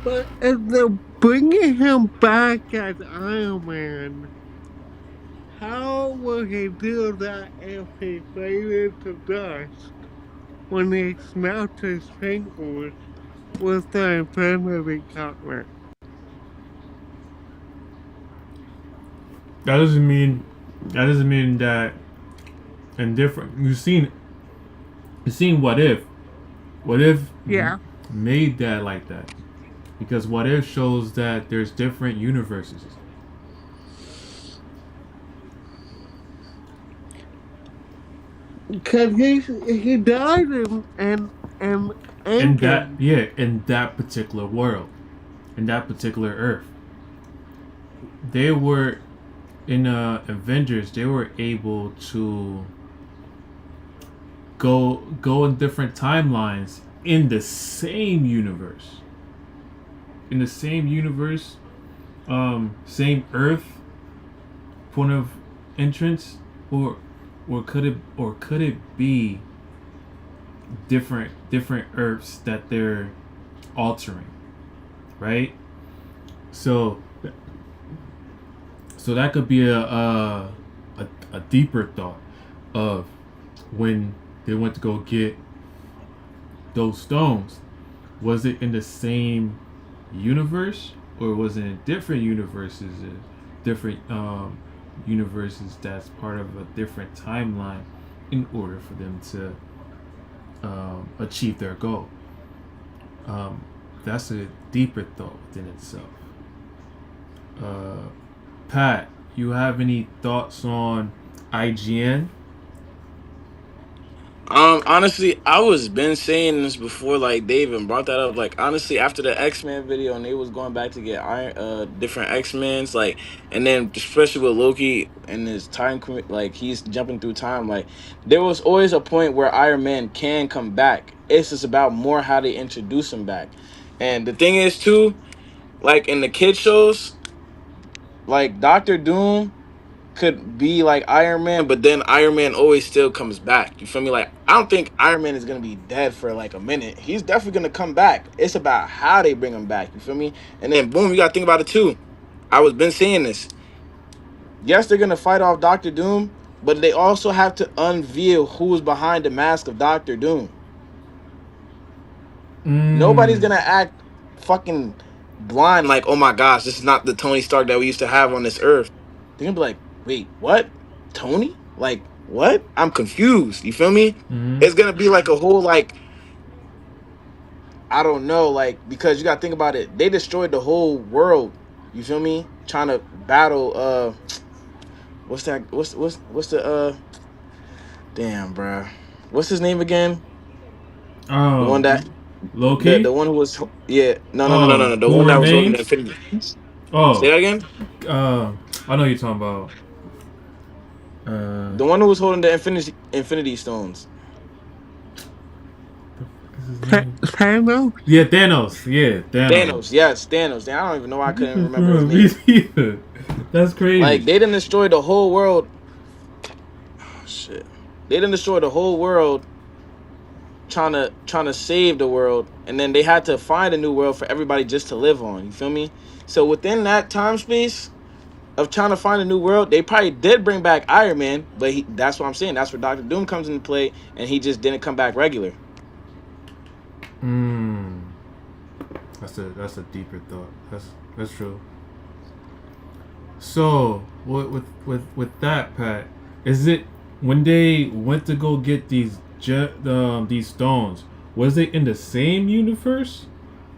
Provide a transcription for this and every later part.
But if they're bringing him back as Iron Man, how will he do that if he faded to dust when he snapped his fingers with the Infinity Gauntlet? That doesn't mean that in different. You've seen what if Yeah. made that like that, because what if shows that there's different universes. Because he died in In that, Endgame. yeah, in that particular world, in that particular Earth, they were in Avengers. They were able to go in different timelines in the same universe. In the same universe, same Earth, point of entrance, or could it be different Earths that they're altering, right? So that could be a deeper thought of when they went to go get those stones. Was it in the same universe, or was it in different universes, different universes that's part of a different timeline, in order for them to achieve their goal? That's a deeper thought within itself. Uh, Pat, you have any thoughts on IGN? Honestly, I was been saying this before, like they even brought that up. Like honestly, after the X-Men video and they was going back to get different X-Men's, like, and then especially with Loki and his like he's jumping through time. Like there was always a point where Iron Man can come back. It's just about more how they introduce him back. And the thing is too, like in the kid shows, like Doctor Doom could be like Iron Man, but then Iron Man always still comes back. You feel me? Like I don't think Iron Man is gonna be dead for like a minute. He's definitely gonna come back. It's about how they bring him back. You feel me? And then boom, you gotta think about it too. I was been saying this. Yes, they're gonna fight off Doctor Doom, but they also have to unveil who's behind the mask of Doctor Doom. Nobody's Mm. gonna act fucking blind like, oh my gosh, this is not the Tony Stark that we used to have on this earth. They're gonna be like, wait, what? Tony? Like, what? I'm confused. You feel me? Mm-hmm. It's gonna be like a whole like, I don't know, like, because you gotta think about it. They destroyed the whole world. You feel me? Trying to battle what's that what's the damn bruh. What's his name again? The one Um, that the Loki. one who was yeah, no. The Who one that was holding the remains? infinity. Say Oh, that again? uh, I know you're talking about. Uh, The one who was holding the infinity stones. what's his name? Thanos? Yeah, Thanos. Yeah, Thanos, Thanos. yes, Thanos. Damn, I don't even know why I couldn't remember his Me name. either. That's Like crazy. they didn't destroy the whole world. Oh, shit. They didn't destroy the whole world trying to save the world, and then they had to find a new world for everybody just to live on. You feel me? So within that time space of trying to find a new world, they probably did bring back Iron Man, but that's what I'm saying. That's where Doctor Doom comes into play, and he just didn't come back regular. Hmm. That's a deeper thought. That's true. So, with that, Pat, is it when they went to go get these stones? Was it in the same universe,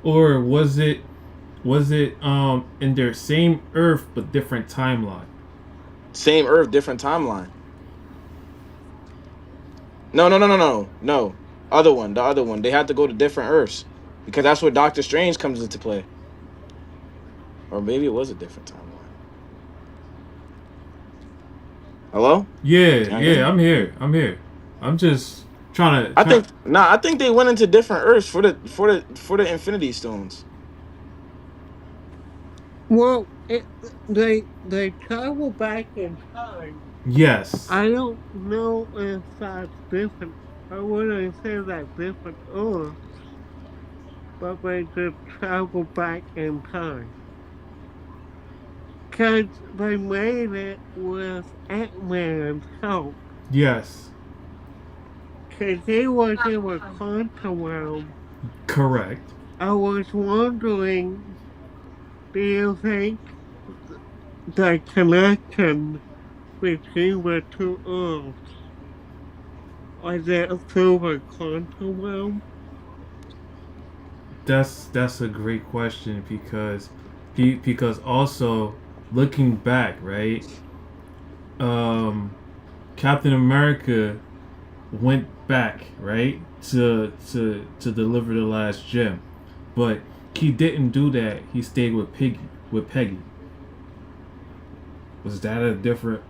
or was it in their same Earth but different timeline? Same Earth, different timeline. No. Other one, the other one. They had to go to different Earths because that's where Doctor Strange comes into play. Or maybe it was a different timeline. Hello? Yeah, Can I hear yeah, me? I'm here. I'm just trying to I try. think nah. I think they went into different Earths for the Infinity Stones. Well, they travel back in time. Yes. I don't know if that's different. I wouldn't say that's different. Oh, but they could travel back in time. Because they made it with Ant-Man's help. Yes, Because he was in a quantum realm. correct. I was wondering, do you think the connection between the two Earths was it through the quantum realm? That's a great question because also looking back, right? Um, Captain America went back, right, to deliver the last gem, but he didn't do that. He stayed with Peggy. Was that a different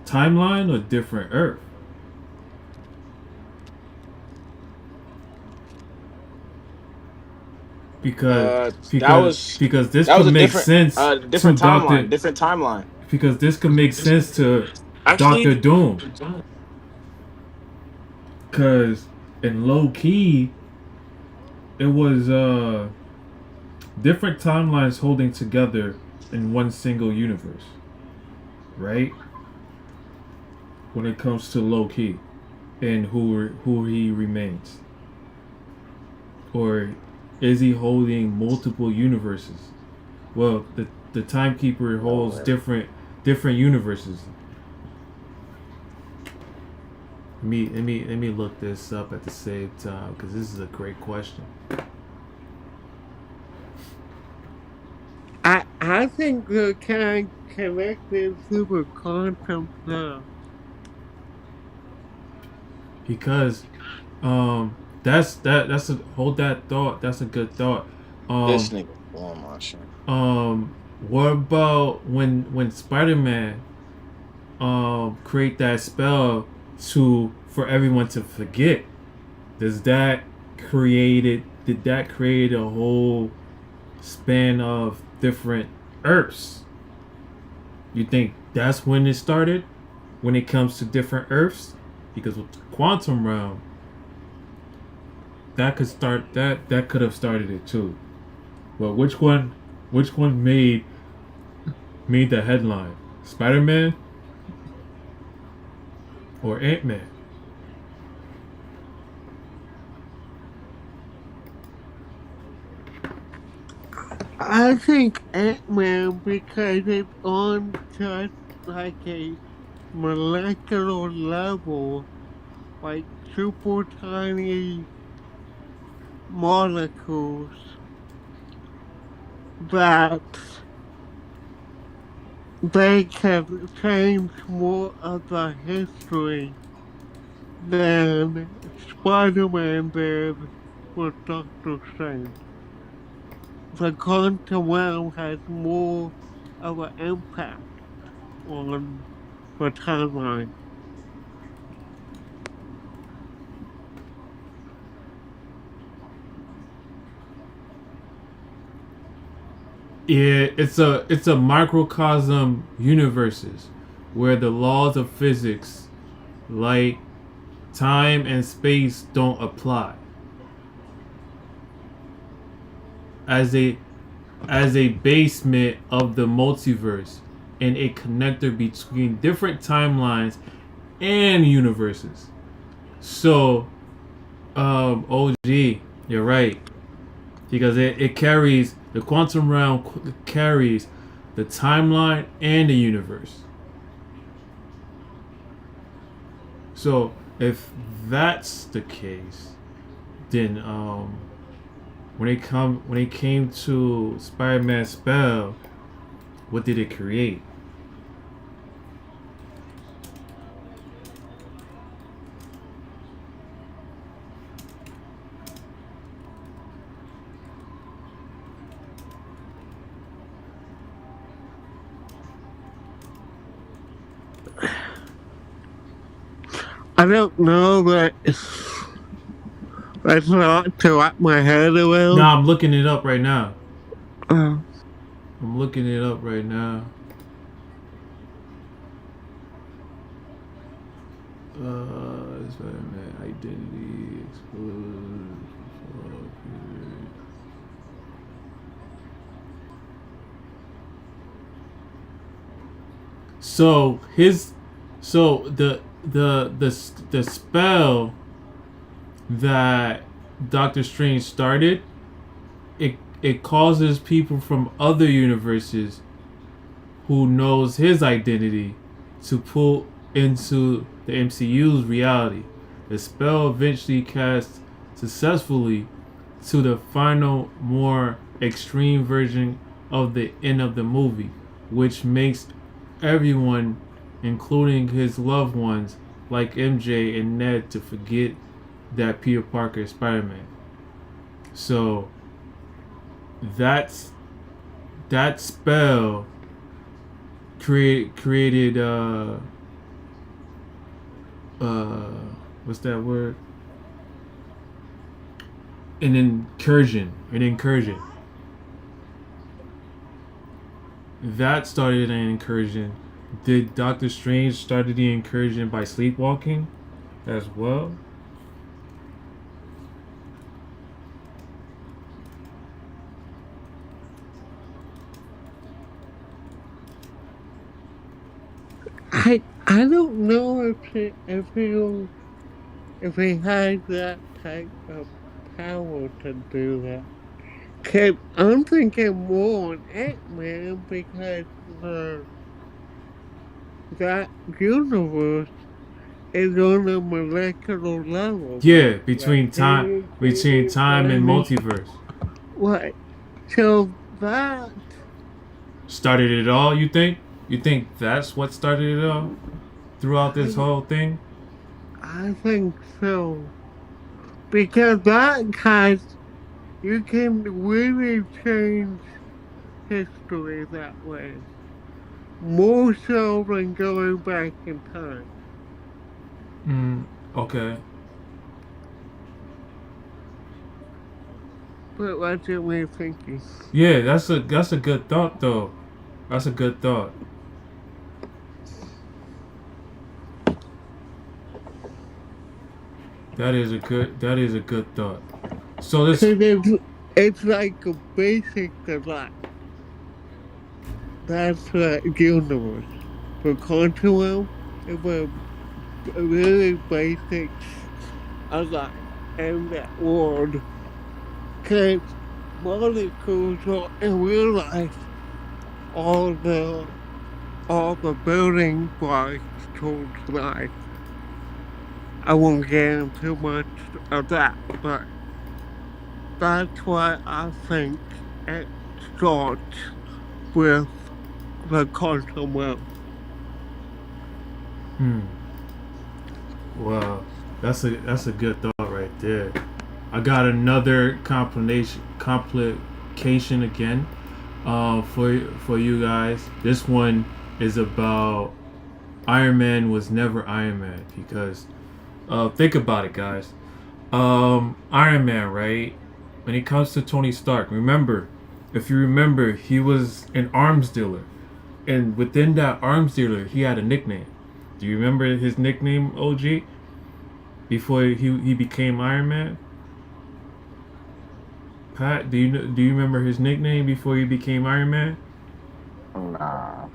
timeline or different Earth? Because That was because this that was could a make sense to different Doctor. timeline, different timeline. Because this could make sense to Doctor Actually, Doom. Cause in low key, it was different timelines holding together in one single universe, right? When it comes to low key and who he remains, or is he holding multiple universes? Well, the timekeeper holds different universes. Let me look this up at the same time because this is a great question. I think they're kind of connected through the quantum now. Because that's a hold that thought. That's a good thought. this Um nigga blowing my shit. what about when Spider-Man create that spell to for everyone to forget? Does that created did that create a whole span of different Earths? You think that's when it started? When it comes to different Earths? Because with the quantum realm, that could have started it too. Well, which one made the headline? Spider-Man or Ant-Man? I think Ant-Man because it's on just like a molecular level, like super tiny molecules that they can change more of the history than Spider-Man did with Doctor Strange. The quantum realm has more of an impact on the timeline. Yeah, it's a microcosm universes where the laws of physics, like time and space, don't apply. As a as a basement of the multiverse and a connector between different timelines and universes. So, OG, you're right. Because it carries, the quantum realm carries the timeline and the universe. So, if that's the case, then when it came to Spider-Man spell, what did it create? I don't know, but that's not to wrap my head No, around. I'm looking it up right now. Uh, I'm looking it up right now. Spider-Man identity exposed. So his, so the spell that Doctor Strange started, it causes people from other universes who knows his identity to pull into the MCU's reality. The spell eventually cast successfully to the final, more extreme version of the end of the movie, which makes everyone, including his loved ones like MJ and Ned, to forget that Peter Parker is Spider-Man. So that's that spell created what's that word? An incursion. That started an incursion. Did Doctor Strange started the incursion by sleepwalking as well? I don't know if he has that type of power to do that. Cause I'm thinking more on Ant-Man because that universe is on a molecular level. Yeah, Like between time and multiverse. Right. So that Started it all, you think? You think that's what started it all throughout this I whole thing? I think so. Because that has you can really change history that way. More so than going back in time. Okay. But what you me thinking? Yeah, that's a good thought though. That's a good thought. That is a good thought. So this Cause it's like a basic design. That's the universe. For Continuum, it was a really basic design in that world. Cause molecules are in real life all the building blocks towards life. I won't get into much of that, but that's why I think it starts with the quantum realm. hmm. Wow. That's a good thought right there. I got another complication again for you guys. This one is about Iron Man was never Iron Man because think about it, guys. Iron Man, right? When it comes to Tony Stark, remember, if you remember, he was an arms dealer, and within that arms dealer, he had a nickname. Do you remember his nickname, OG? Before he became Iron Man. Pat, do you remember his nickname before he became Iron Man? Nah.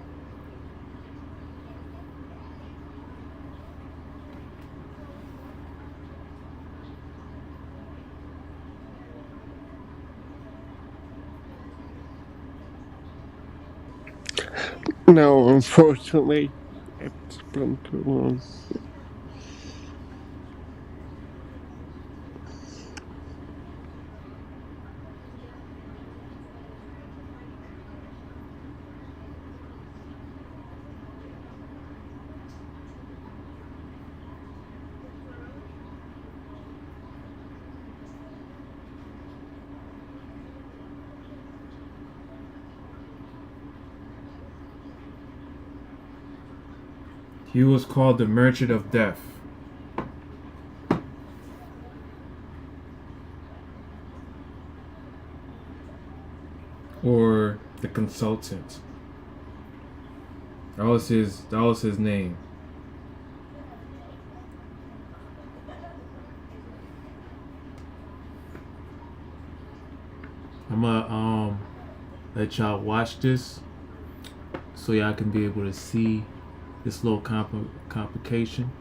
No, unfortunately, it's been too long. He was called the Merchant of Death, or the Consultant. That was his name. I'm gonna let y'all watch this so y'all can be able to see this little complication.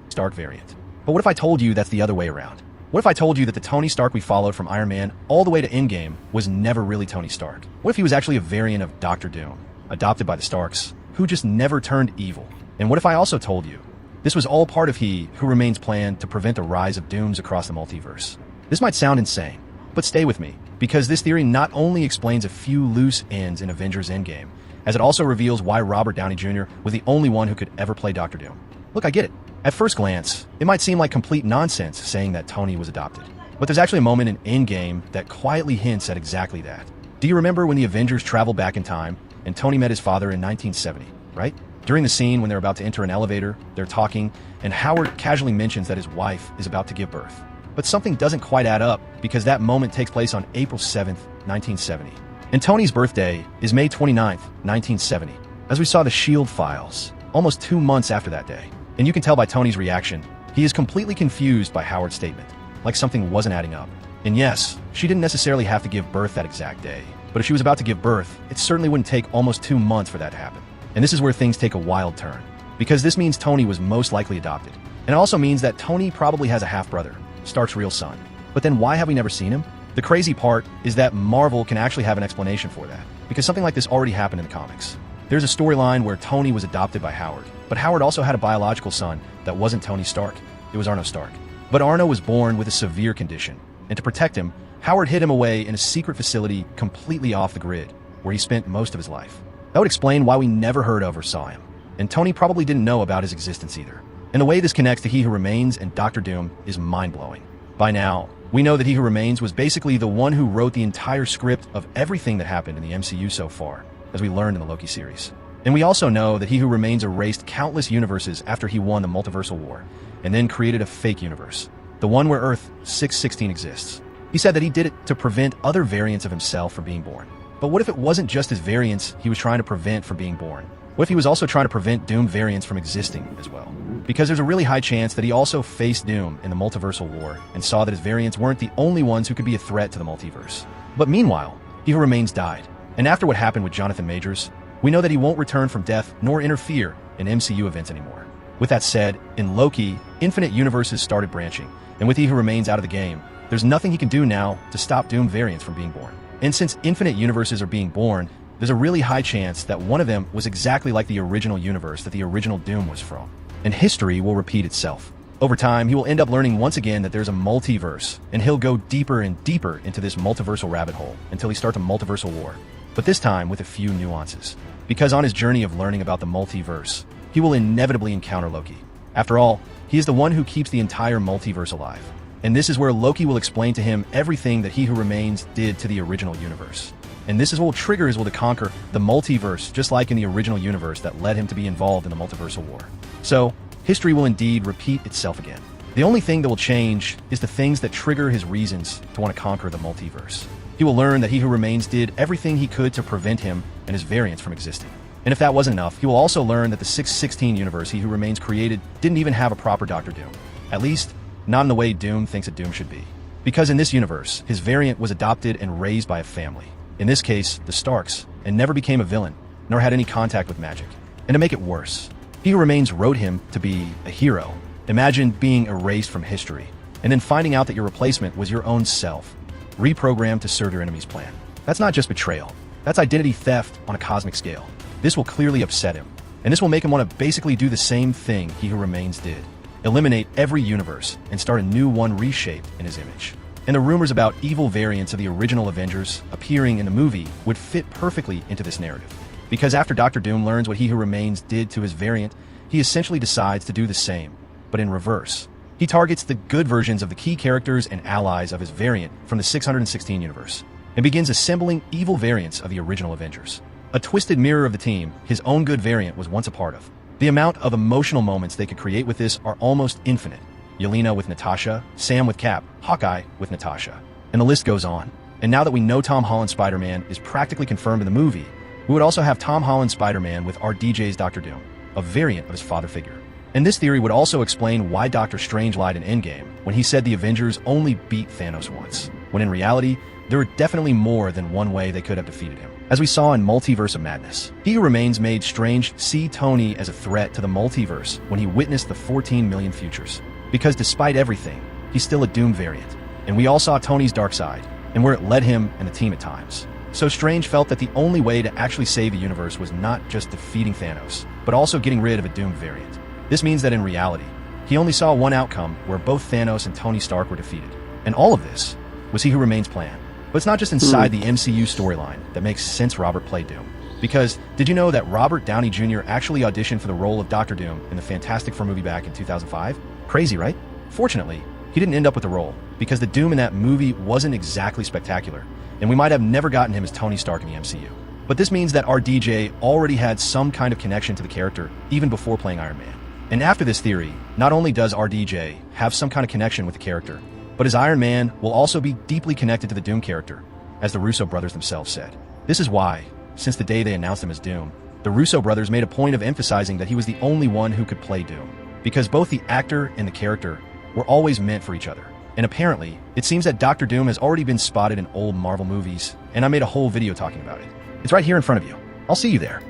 Stark variant. But what if I told you that's the other way around? What if I told you that the Tony Stark we followed from Iron Man all the way to Endgame was never really Tony Stark? What if he was actually a variant of Doctor Doom, adopted by the Starks, who just never turned evil? And what if I also told you this was all part of He Who Remains' plan to prevent the rise of Dooms across the multiverse? This might sound insane, but stay with me, because this theory not only explains a few loose ends in Avengers Endgame, as it also reveals why Robert Downey Jr. was the only one who could ever play Doctor Doom. Look, I get it. At first glance, it might seem like complete nonsense saying that Tony was adopted. But there's actually a moment in Endgame that quietly hints at exactly that. Do you remember when the Avengers traveled back in time and Tony met his father in 1970, right? During the scene when they're about to enter an elevator, they're talking, and Howard casually mentions that his wife is about to give birth. But something doesn't quite add up because that moment takes place on April 7th, 1970. And Tony's birthday is May 29th, 1970, as we saw the S.H.I.E.L.D. files, almost 2 months after that day. And you can tell by Tony's reaction, he is completely confused by Howard's statement, like something wasn't adding up. And yes, she didn't necessarily have to give birth that exact day, but if she was about to give birth, it certainly wouldn't take almost 2 months for that to happen. And this is where things take a wild turn, because this means Tony was most likely adopted. And it also means that Tony probably has a half-brother, Stark's real son. But then why have we never seen him? The crazy part is that Marvel can actually have an explanation for that, because something like this already happened in the comics. There's a storyline where Tony was adopted by Howard, but Howard also had a biological son that wasn't Tony Stark. It was Arno Stark. But Arno was born with a severe condition, and to protect him, Howard hid him away in a secret facility completely off the grid, where he spent most of his life. That would explain why we never heard of or saw him, and Tony probably didn't know about his existence either. And the way this connects to He Who Remains and Doctor Doom is mind-blowing. By now, we know that He Who Remains was basically the one who wrote the entire script of everything that happened in the MCU so far, as we learned in the Loki series. And we also know that He Who Remains erased countless universes after he won the multiversal war, and then created a fake universe, the one where Earth 616 exists. He said that he did it to prevent other variants of himself from being born. But what if it wasn't just his variants he was trying to prevent from being born? What if he was also trying to prevent Doom variants from existing as well? Because there's a really high chance that he also faced Doom in the multiversal war and saw that his variants weren't the only ones who could be a threat to the multiverse. But meanwhile, He Who Remains died, and after what happened with Jonathan Majors, we know that he won't return from death nor interfere in MCU events anymore. With that said, in Loki, infinite universes started branching, and with He Who Remains out of the game, there's nothing he can do now to stop Doom variants from being born. And since infinite universes are being born, there's a really high chance that one of them was exactly like the original universe that the original Doom was from. And history will repeat itself. Over time, he will end up learning once again that there's a multiverse, and he'll go deeper and deeper into this multiversal rabbit hole until he starts a multiversal war. But this time with a few nuances. Because on his journey of learning about the multiverse, he will inevitably encounter Loki. After all, he is the one who keeps the entire multiverse alive. And this is where Loki will explain to him everything that He Who Remains did to the original universe. And this is what will trigger his will to conquer the multiverse, just like in the original universe that led him to be involved in the multiversal war. So, history will indeed repeat itself again. The only thing that will change is the things that trigger his reasons to want to conquer the multiverse. He will learn that He Who Remains did everything he could to prevent him and his variants from existing. And if that wasn't enough, he will also learn that the 616 universe He Who Remains created didn't even have a proper Doctor Doom. At least, not in the way Doom thinks a Doom should be. Because in this universe, his variant was adopted and raised by a family. In this case, the Starks, and never became a villain, nor had any contact with magic. And to make it worse, He Who Remains wrote him to be a hero. Imagine being erased from history, and then finding out that your replacement was your own self, reprogrammed to serve your enemy's plan. That's not just betrayal. That's identity theft on a cosmic scale. This will clearly upset him, and this will make him want to basically do the same thing He Who Remains did. Eliminate every universe and start a new one reshaped in his image. And the rumors about evil variants of the original Avengers appearing in the movie would fit perfectly into this narrative. Because after Doctor Doom learns what He Who Remains did to his variant, he essentially decides to do the same, but in reverse. He targets the good versions of the key characters and allies of his variant from the 616 universe, and begins assembling evil variants of the original Avengers. A twisted mirror of the team his own good variant was once a part of. The amount of emotional moments they could create with this are almost infinite. Yelena with Natasha, Sam with Cap, Hawkeye with Natasha. And the list goes on. And now that we know Tom Holland's Spider-Man is practically confirmed in the movie, we would also have Tom Holland's Spider-Man with RDJ's Doctor Doom, a variant of his father figure. And this theory would also explain why Doctor Strange lied in Endgame when he said the Avengers only beat Thanos once, when in reality, there were definitely more than one way they could have defeated him. As we saw in Multiverse of Madness, He Who Remains made Strange see Tony as a threat to the multiverse when he witnessed the 14 million futures. Because despite everything, he's still a Doom variant. And we all saw Tony's dark side, and where it led him and the team at times. So Strange felt that the only way to actually save the universe was not just defeating Thanos, but also getting rid of a Doom variant. This means that in reality, he only saw one outcome where both Thanos and Tony Stark were defeated. And all of this was He Who Remains' plan. But it's not just inside the MCU storyline that makes sense Robert played Doom. Because did you know that Robert Downey Jr. actually auditioned for the role of Doctor Doom in the Fantastic Four movie back in 2005? Crazy, right? Fortunately, he didn't end up with the role, because the Doom in that movie wasn't exactly spectacular, and we might have never gotten him as Tony Stark in the MCU. But this means that RDJ already had some kind of connection to the character even before playing Iron Man. And after this theory, not only does RDJ have some kind of connection with the character, but his Iron Man will also be deeply connected to the Doom character, as the Russo brothers themselves said. This is why, since the day they announced him as Doom, the Russo brothers made a point of emphasizing that he was the only one who could play Doom, because both the actor and the character were always meant for each other. And apparently, it seems that Doctor Doom has already been spotted in old Marvel movies, and I made a whole video talking about it. It's right here in front of you. I'll see you there.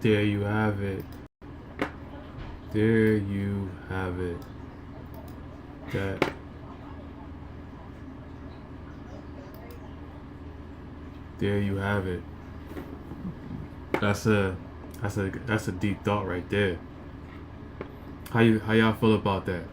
There you have it. There you have it. There you have it. That's a deep thought right there. How y'all feel about that?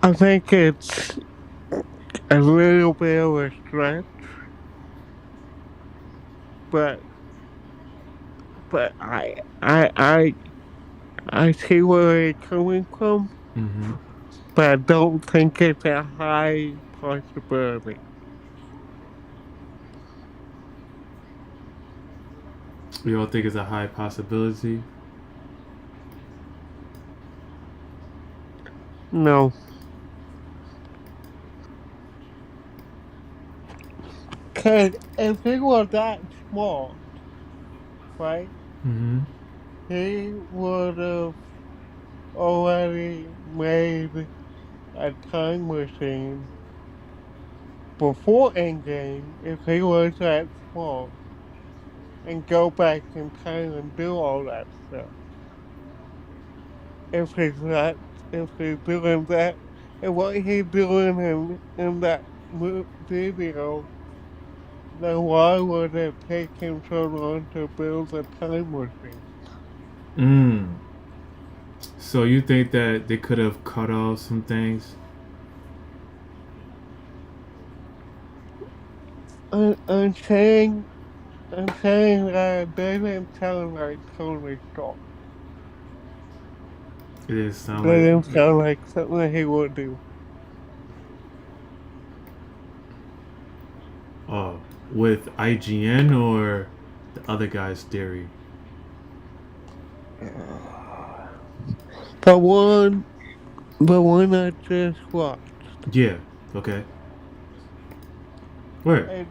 I think it's a little bit of a stretch, but I see where it's coming from, but I don't think it's a high possibility. You don't think it's a high possibility? No. Because if it was that small, right, he would have already made a time machine before Endgame if he was that small and go back in time and do all that stuff. If he's doing that, and what he's doing in that video, then why would it take him so long to build a time machine? So you think that they could have cut off some things? I'm saying that it doesn't sound like Tony Stark. It didn't sound Doesn't sound like something he would do. Oh, with IGN or the other guy's theory? The one I just watched. Yeah. Okay. Where?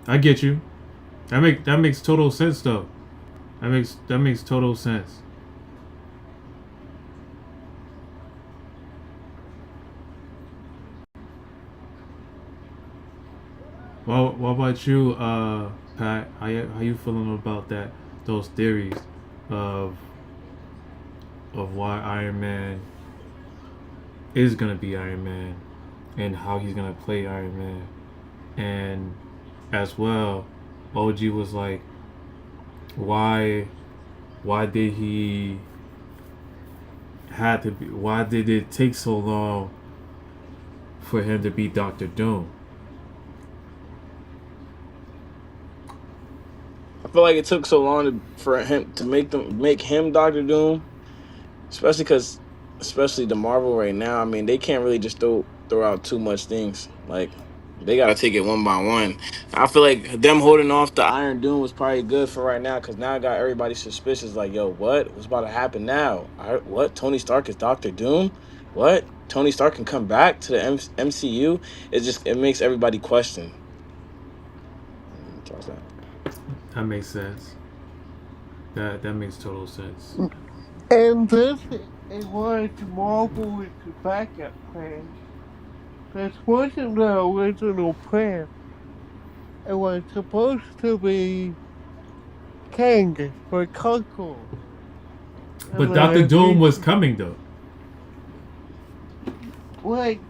I get you. That makes total sense though. That makes total sense. Well, what about you, Pat? How you feeling about that? Those theories of why Iron Man is gonna be Iron Man and how he's gonna play Iron Man, and as well, OG was like, why did he had to be? Why did it take so long for him to be Doctor Doom? I feel like it took so long for him to make him Doctor Doom, especially the Marvel right now. I mean, they can't really just throw out too much things. Like They gotta take it one by one. I feel like them holding off the Iron Doom was probably good for right now because now I got everybody suspicious. Like, yo, what? What's about to happen now? What? Tony Stark is Doctor Doom? What? Tony Stark can come back to the MCU? It makes everybody question. Toss that. That makes sense. That makes total sense. And this is was Marvel's backup plan. This wasn't the original plan. It was supposed to be Kang for Conqueror. And But Doctor then Doom was coming though.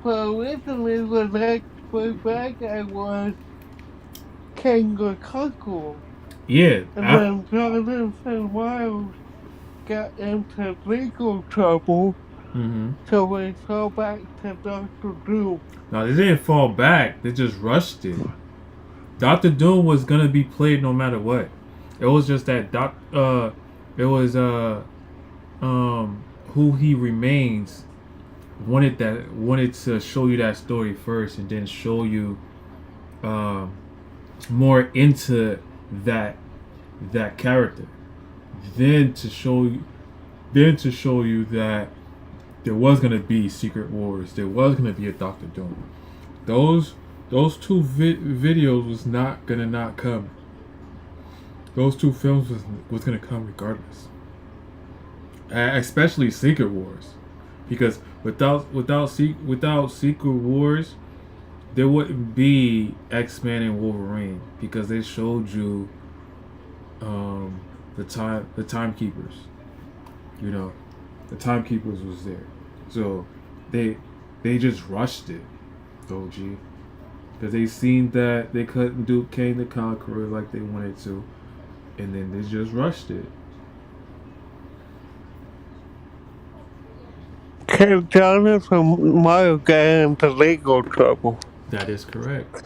but originally the next backup was King or Conqueror. Yeah. And then Jonathan Miles got into legal trouble, Mm-hmm. so we fell back to Doctor Doom. No, they didn't fall back. They just rushed it. Doctor Doom was gonna be played no matter what. It was just that it was who he remains wanted to show you that story first and then show you um more into that character. Then to show you that there was gonna be Secret Wars. There was gonna be a Doctor Doom. Those two videos was not gonna not come. Those two films was gonna come regardless. Especially Secret Wars, because without Secret Wars, there wouldn't be X-Men and Wolverine because they showed you the timekeepers. You know, the timekeepers was there, so they just rushed it, OG, because they seen that they couldn't do Kang the Conqueror like they wanted to, and then they just rushed it. Jonathan Miles got into legal trouble. That is correct.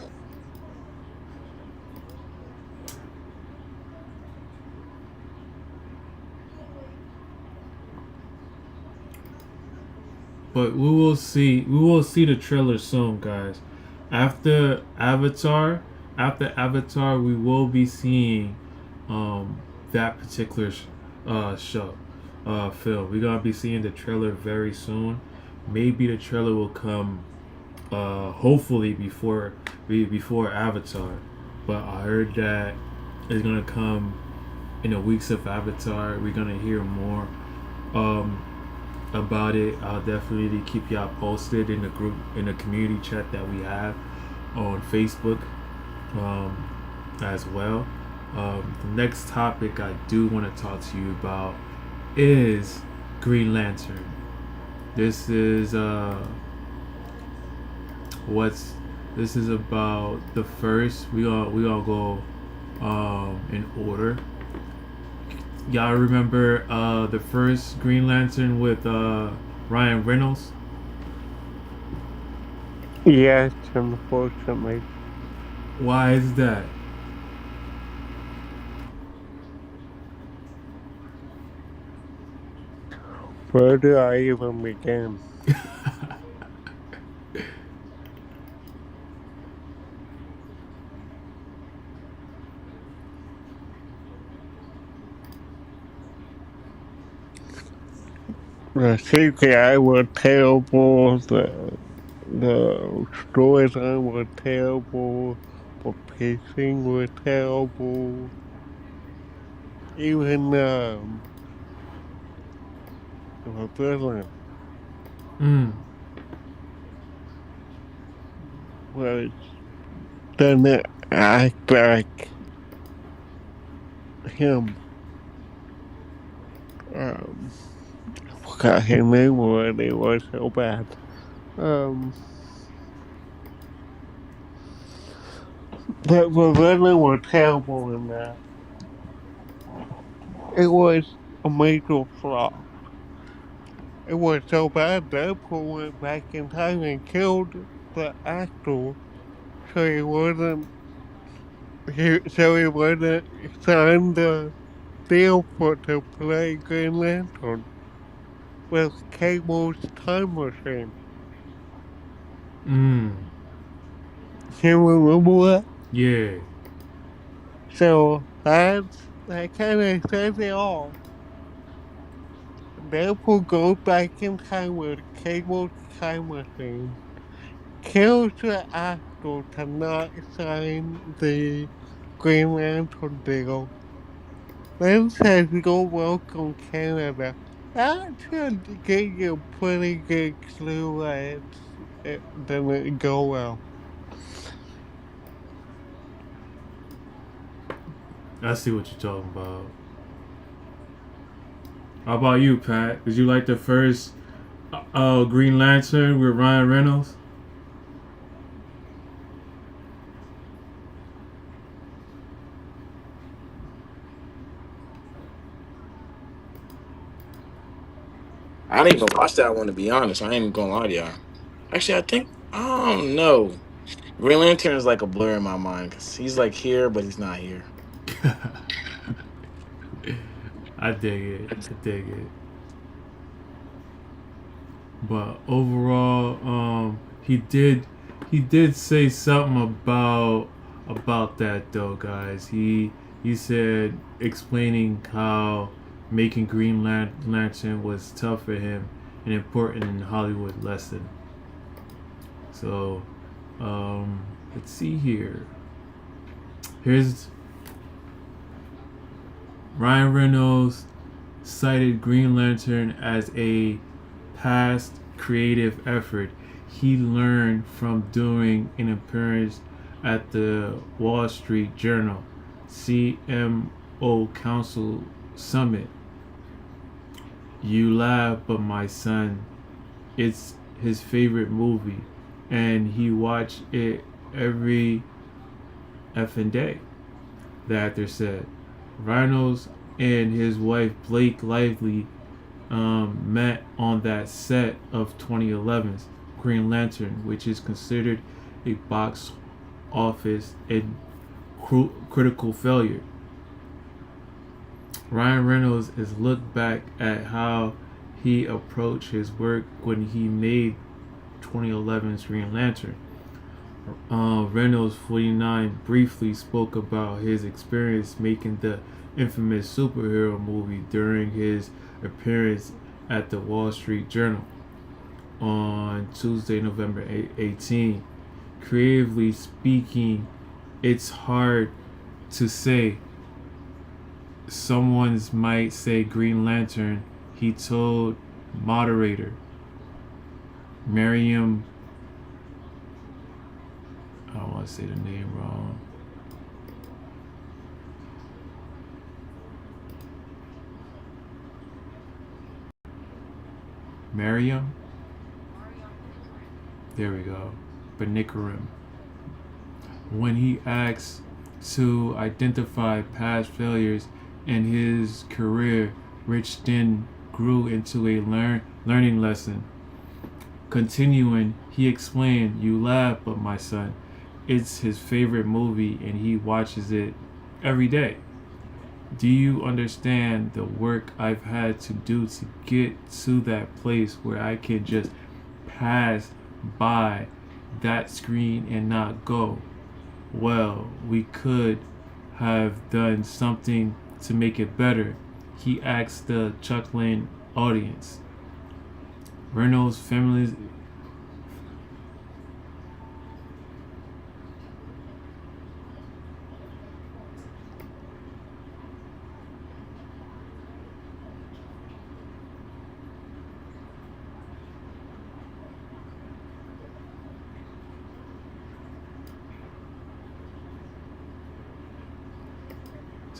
But we will see. We will see the trailer soon, guys. After Avatar, we will be seeing that particular show, film. We're gonna be seeing the trailer very soon. Maybe the trailer will come, hopefully before Avatar. But I heard that it's gonna come in the weeks of Avatar. We're gonna hear more. Um, about it. I'll definitely keep y'all posted in the group, in the community chat that we have on Facebook, as well. The next topic I do want to talk to you about is Green Lantern. This is what's this is about the first. We all go in order. Y'all remember the first Green Lantern with Ryan Reynolds? Yes, unfortunately. Why is that? Where do I even begin? The CGI was terrible, the storyline was terrible, the pacing was terrible. Even the villain Mm. was didn't act like him. Um, I forgot his name already, it was so bad. Um, but the villain was terrible in that. It was a major flaw. It was so bad Deadpool went back in time and killed the actor so he wouldn't sign the deal for to play Green Lantern with Cable's time machine. Mm. You remember that? Yeah. So that kind of says it all. Therefore, goes back in time with Cable's time machine. Kills the actor to not sign the Green Lantern deal. Then says you're welcome Canada. That should get you a pretty good clue that it didn't go well. I see what you're talking about. How about you, Pat? Did you like the first Green Lantern with Ryan Reynolds? I didn't even watch that one to be honest. I ain't even gonna lie to y'all. Actually, I think I don't know. Green Lantern is like a blur in my mind because he's like here, but he's not here. I dig it. I dig it. But overall, he did say something about that though, guys. He said explaining how making Lantern was tough for him and important in Hollywood lesson. So, let's see here. Here's Ryan Reynolds cited Green Lantern as a past creative effort he learned from doing an appearance at the Wall Street Journal CMO Council Summit. You laugh, but my son, it's his favorite movie, and he watched it every effing day, the actor said. Reynolds and his wife Blake Lively met on that set of 2011's Green Lantern, which is considered a box office and critical failure. Ryan Reynolds is looked back at how he approached his work when he made 2011's Green Lantern. Reynolds, 49, briefly spoke about his experience making the infamous superhero movie during his appearance at the Wall Street Journal on Tuesday, November 18. Creatively speaking, it's hard to say. Someone might say Green Lantern, he told moderator Miriam, I don't want to say the name wrong. Miriam? There we go. Benikarim. When he asked to identify past failures in his career, which then grew into a learning lesson. Continuing, he explained, You laugh, but my son, it's his favorite movie and he watches it every day. Do you understand the work I've had to do to get to that place where I can just pass by that screen and not go, well, we could have done something to make it better, he asked the chuckling audience. Reynolds' family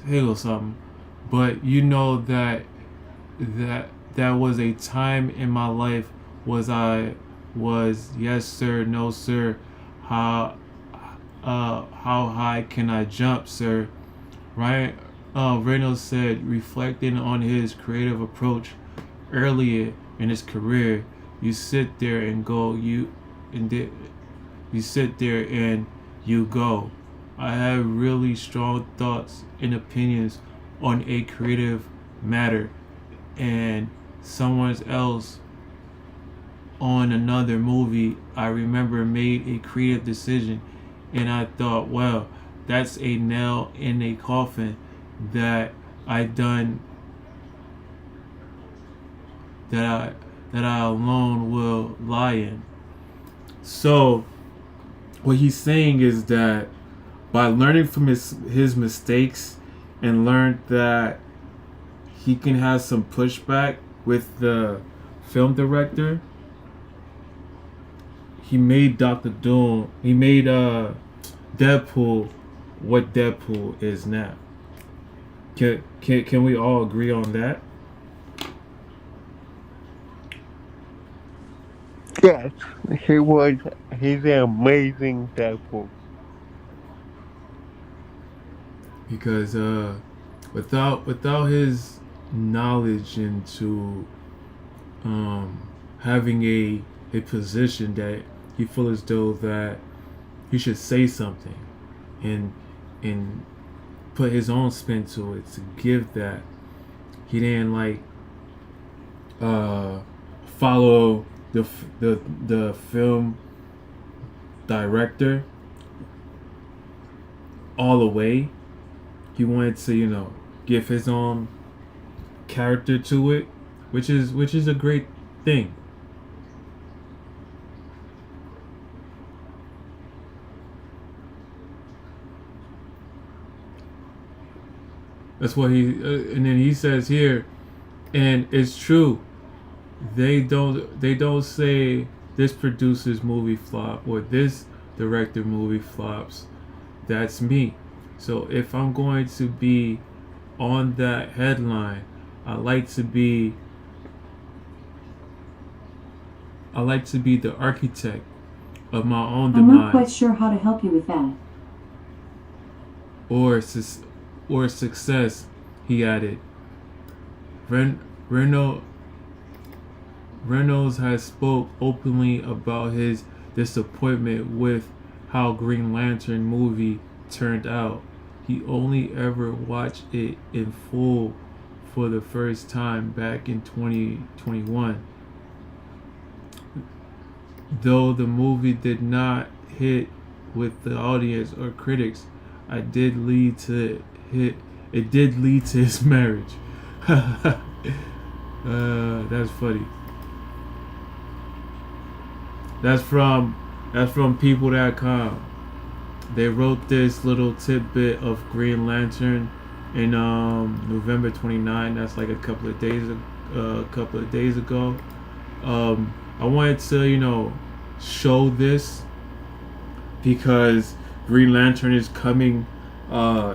hell something, but you know that was a time in my life was I was yes sir, no sir, how high can I jump, sir? Right? Reynolds said, reflecting on his creative approach earlier in his career, you sit there and go, you sit there and you go. I have really strong thoughts and opinions on a creative matter, and someone else on another movie I remember made a creative decision and I thought, well, that's a nail in a coffin that I done that I alone will lie in. So what he's saying is that by learning from his mistakes and learned that he can have some pushback with the film director, he made Doctor Doom. He made Deadpool what Deadpool is now. Can we all agree on that? Yes, he was. He's an amazing Deadpool. Because without his knowledge into having a position that he feels as though that he should say something and and put his own spin to it to give that he didn't like uh follow the film director all the way. He wanted to, give his own character to it, which is a great thing. That's what and then he says here, and it's true. They don't say this producer's movie flop or this director movie flops. That's me. So if I'm going to be on that headline, I like to be the architect of my own I'm not quite demise sure how to help you with that. or success. He added. Reynolds has spoke openly about his disappointment with how Green Lantern movie turned out. He only ever watched it in full for the first time back in 2021. Though the movie did not hit with the audience or critics, it did lead to his marriage. That's funny. That's from people.com. They wrote this little tidbit of Green Lantern in November 29. That's like a couple of days ago. I wanted to show this because Green Lantern is coming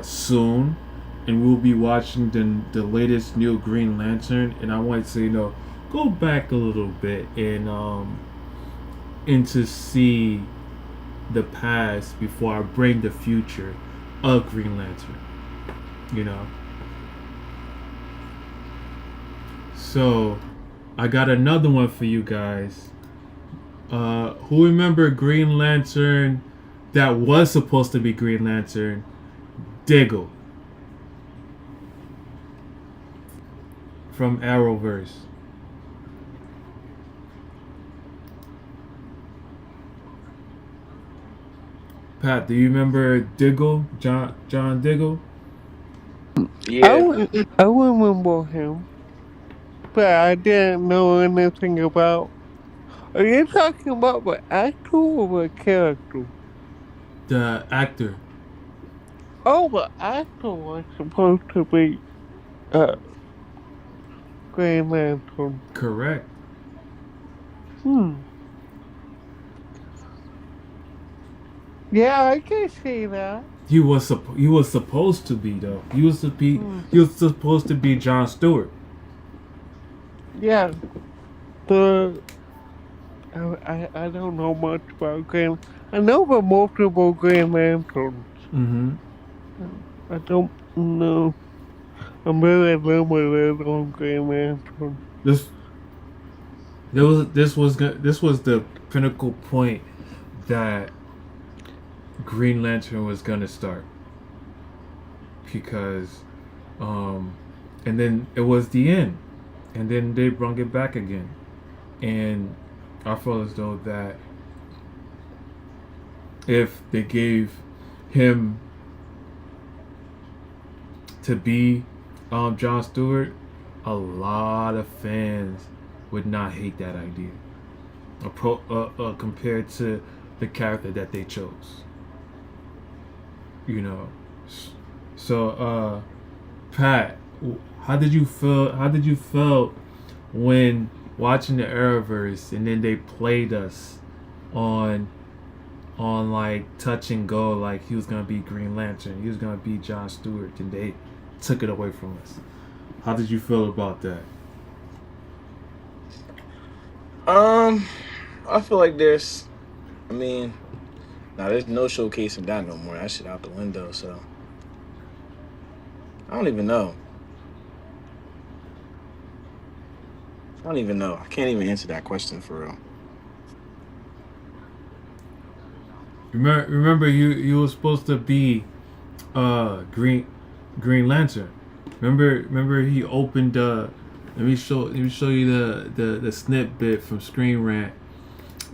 soon, and we'll be watching the latest new Green Lantern, and I wanted to go back a little bit and to see the past before I bring the future of Green Lantern. So I got another one for you guys. Who remember Green Lantern that was supposed to be Green Lantern? Diggle from Arrowverse. Pat, do you remember Diggle? John Diggle? Yeah. I remember him, but I didn't know anything about. Are you talking about the actor or the character? The actor. Oh, the actor was supposed to be uh, Green Lantern. Correct. Hmm. Yeah, I can see that. He was supposed to be though. He was supposed to be John Stewart. Yeah, the I don't know much about Green. I know the multiple Green Lanterns. Mm-hmm. I don't know. I'm really limited on Green Lantern. This was the pinnacle point that Green Lantern was gonna start because, and then it was the end, and then they brought it back again, and I feel as though that if they gave him to be Jon Stewart, a lot of fans would not hate that idea. Compared to the character that they chose. You know. So Pat, how did you feel when watching the Arrowverse and then they played us on like touch and go, like he was gonna be Green Lantern, he was gonna be Jon Stewart, and they took it away from us? How did you feel about that? I feel like there's, I mean, now there's no showcasing that no more. That shit out the window. So I don't even know. I don't even know. I can't even answer that question for real. Remember you were supposed to be Green Lantern. Remember he opened let me show you the snippet from Screen Rant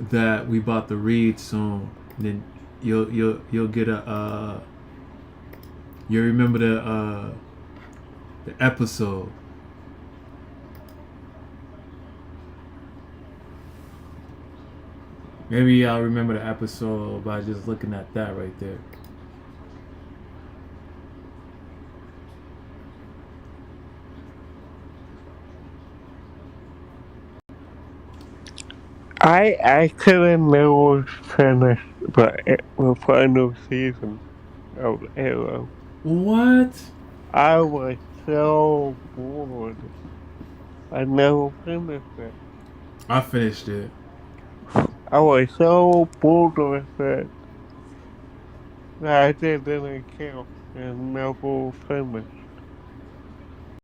that we about to read soon. And then you'll get a you'll remember the episode. Maybe I'll remember the episode by just looking at that right there. I actually never finished the final season of Arrow. What? I was so bored. I never finished it. I finished it. I was so bored with it that I didn't count and never finished.